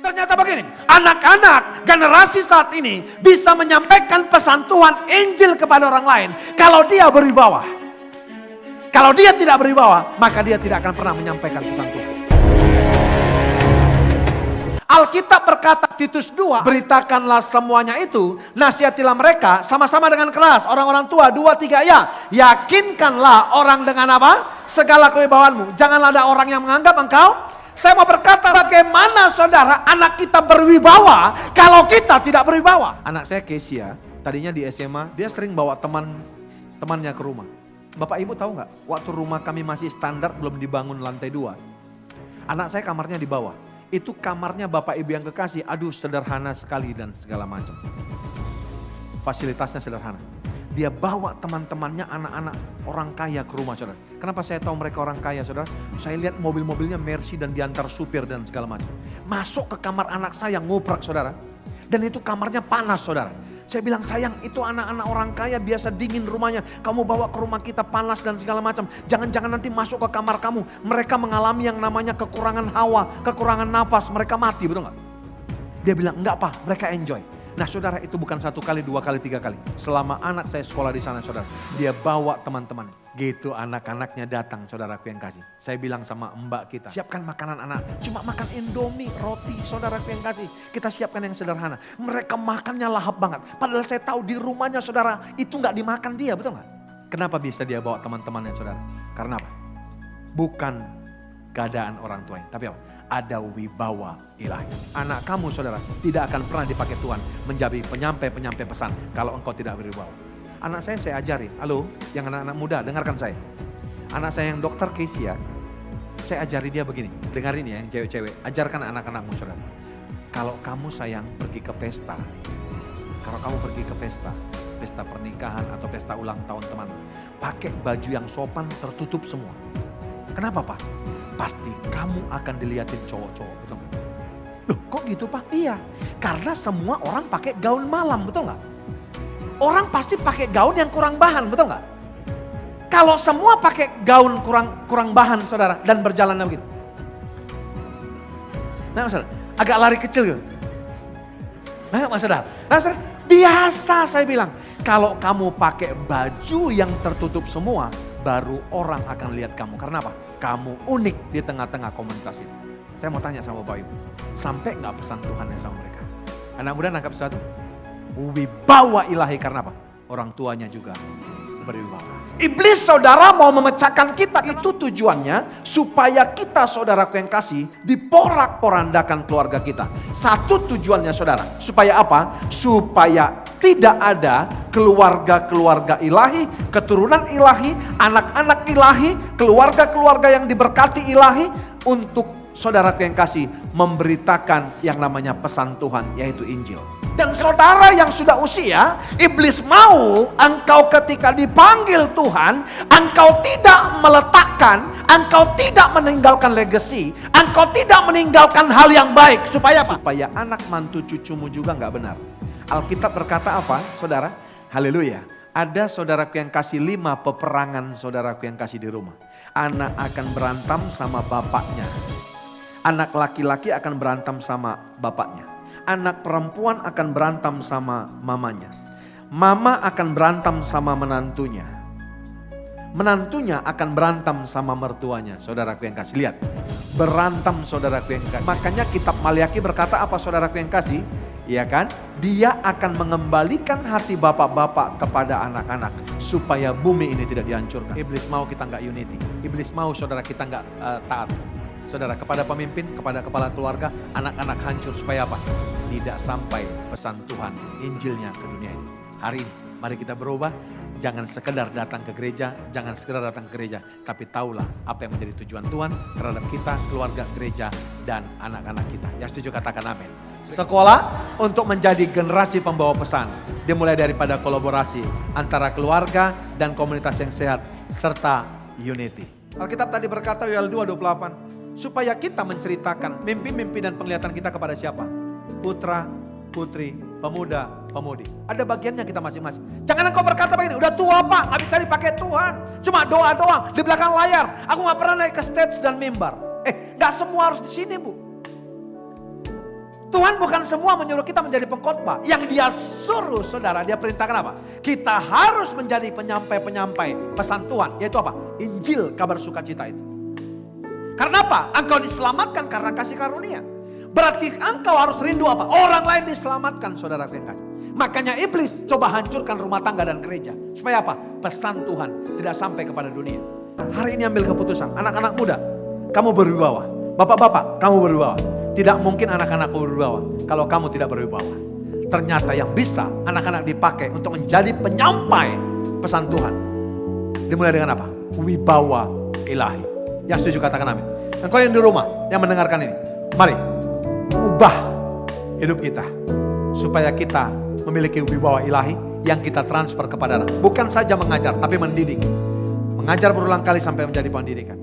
Ternyata begini, anak-anak generasi saat ini bisa menyampaikan pesan Tuhan, Injil kepada orang lain kalau dia berwibawa. Kalau dia tidak berwibawa, maka dia tidak akan pernah menyampaikan pesan Tuhan. Alkitab berkata Titus 2, beritakanlah semuanya itu, nasihatilah mereka sama-sama dengan keras. Orang-orang tua 2-3 ya. Yakinkanlah orang dengan apa? Segala kewibawaanmu. Janganlah ada orang yang menganggap engkau. Saya mau berkata, bagaimana saudara anak kita berwibawa kalau kita tidak berwibawa? Anak saya Kesia, tadinya di SMA, dia sering bawa temannya ke rumah. Bapak Ibu tahu nggak? Waktu rumah kami masih standar, belum dibangun lantai 2. Anak saya kamarnya di bawah. Itu kamarnya Bapak Ibu yang kekasih, aduh sederhana sekali dan segala macam. Fasilitasnya sederhana. Dia bawa teman-temannya anak-anak orang kaya ke rumah saudara. Kenapa saya tahu mereka orang kaya saudara? Saya lihat mobil-mobilnya Mercy dan diantar supir dan segala macam. Masuk ke kamar anak saya nguprak saudara. Dan itu kamarnya panas saudara. Saya bilang sayang itu anak-anak orang kaya biasa dingin rumahnya. Kamu bawa ke rumah kita panas dan segala macam. Jangan-jangan nanti masuk ke kamar kamu. Mereka mengalami yang namanya kekurangan hawa, kekurangan nafas. Mereka mati betul nggak? Dia bilang enggak pak, mereka enjoy. Nah saudara itu bukan 1 kali, 2 kali, 3 kali. Selama anak saya sekolah di sana saudara. Dia bawa teman-teman. Gitu anak-anaknya datang saudaraku yang kasih. Saya bilang sama mbak kita. Siapkan makanan anak. Cuma makan Indomie, roti saudaraku yang kasih. Kita siapkan yang sederhana. Mereka makannya lahap banget. Padahal saya tahu di rumahnya saudara itu gak dimakan dia, betul gak? Kenapa bisa dia bawa teman-temannya saudara? Karena apa? Bukan keadaan orang tuanya. Tapi apa? Ada wibawa ilahi. Anak kamu saudara tidak akan pernah dipakai Tuhan menjadi penyampai pesan kalau engkau tidak berwibawa. Anak saya ajari, halo yang anak-anak muda dengarkan saya. Anak saya yang dokter Kesia, saya ajari dia begini, dengarin ya yang cewek-cewek, ajarkan anak-anakmu saudara. Kalau kamu sayang pergi ke pesta, kalau kamu pergi ke pesta pernikahan atau pesta ulang tahun teman, pakai baju yang sopan tertutup semua. Kenapa Pak? Pasti kamu akan dilihatin cowok-cowok, betul nggak? Loh kok gitu Pak? Iya, karena semua orang pakai gaun malam, betul nggak? Orang pasti pakai gaun yang kurang bahan, betul nggak? Kalau semua pakai gaun kurang bahan saudara dan berjalan begitu. Nah saudara, agak lari kecil gitu. Nah saudara, biasa saya bilang, kalau kamu pakai baju yang tertutup semua, baru orang akan lihat kamu. Karena apa? Kamu unik di tengah-tengah komunitas ini. Saya mau tanya sama Bapak Ibu, sampai nggak pesan Tuhan yang sama mereka? Anak muda nangkap sesuatu? Wibawa ilahi karena apa? Orang tuanya juga berwibawa. Iblis saudara mau memecahkan kita, itu tujuannya supaya kita saudaraku yang kasih diporak-porandakan keluarga kita. Satu tujuannya saudara, supaya apa? Supaya tidak ada keluarga-keluarga ilahi, keturunan ilahi, anak-anak ilahi, keluarga-keluarga yang diberkati ilahi untuk saudaraku yang kasih memberitakan yang namanya pesan Tuhan yaitu Injil. Dan saudara yang sudah usia, iblis mau engkau ketika dipanggil Tuhan, engkau tidak meletakkan, engkau tidak meninggalkan legacy, engkau tidak meninggalkan hal yang baik. Supaya apa? Supaya anak mantu cucumu juga nggak benar. Alkitab berkata apa saudara? Haleluya. Ada saudaraku yang kasih 5 peperangan saudaraku yang kasih di rumah. Anak akan berantem sama bapaknya. Anak laki-laki akan berantem sama bapaknya. Anak perempuan akan berantem sama mamanya. Mama akan berantem sama menantunya. Menantunya akan berantem sama mertuanya. Saudaraku yang kasih, lihat. Berantem saudaraku yang kasih. Makanya kitab Maliaki berkata apa saudaraku yang kasih? Iya kan? Dia akan mengembalikan hati bapak-bapak kepada anak-anak. Supaya bumi ini tidak dihancurkan. Iblis mau kita nggak unity. Iblis mau saudara kita nggak taat. Saudara, kepada pemimpin, kepada kepala keluarga, anak-anak hancur supaya apa? Tidak sampai pesan Tuhan, Injilnya ke dunia ini. Hari ini, mari kita berubah. Jangan sekedar datang ke gereja, jangan sekedar datang ke gereja. Tapi tahulah apa yang menjadi tujuan Tuhan terhadap kita, keluarga, gereja, dan anak-anak kita. Yang setuju katakan amin. Sekolah untuk menjadi generasi pembawa pesan. Dimulai daripada kolaborasi antara keluarga dan komunitas yang sehat, serta unity. Alkitab tadi berkata Yoel 2:28. Supaya kita menceritakan mimpi-mimpi dan penglihatan kita kepada siapa? Putra, putri, pemuda, pemudi. Ada bagiannya kita masing-masing. Jangan engkau berkata begini, udah tua Pak, gak bisa dipakai Tuhan. Cuma doa doang di belakang layar. Aku gak pernah naik ke stage dan mimbar. Gak semua harus di sini Bu. Tuhan bukan semua menyuruh kita menjadi pengkhotbah. Yang dia suruh saudara, dia perintahkan apa? Kita harus menjadi penyampai-penyampai pesan Tuhan. Yaitu apa? Injil, kabar sukacita itu. Karena apa? Engkau diselamatkan karena kasih karunia. Berarti engkau harus rindu apa? Orang lain diselamatkan, saudara yang kasih. Makanya iblis coba hancurkan rumah tangga dan gereja. Supaya apa? Pesan Tuhan tidak sampai kepada dunia. Hari ini ambil keputusan. Anak-anak muda, kamu berwibawa. Bapak-bapak, kamu berwibawa. Tidak mungkin anak-anakku berwibawa kalau kamu tidak berwibawa. Ternyata yang bisa anak-anak dipakai untuk menjadi penyampai pesan Tuhan. Dimulai dengan apa? Wibawa ilahi. Yang setuju katakan amin. Dan kau yang di rumah yang mendengarkan ini, mari ubah hidup kita supaya kita memiliki wibawa ilahi yang kita transfer kepada anak. Bukan saja mengajar, tapi mendidik. Mengajar berulang kali sampai menjadi pendidikan.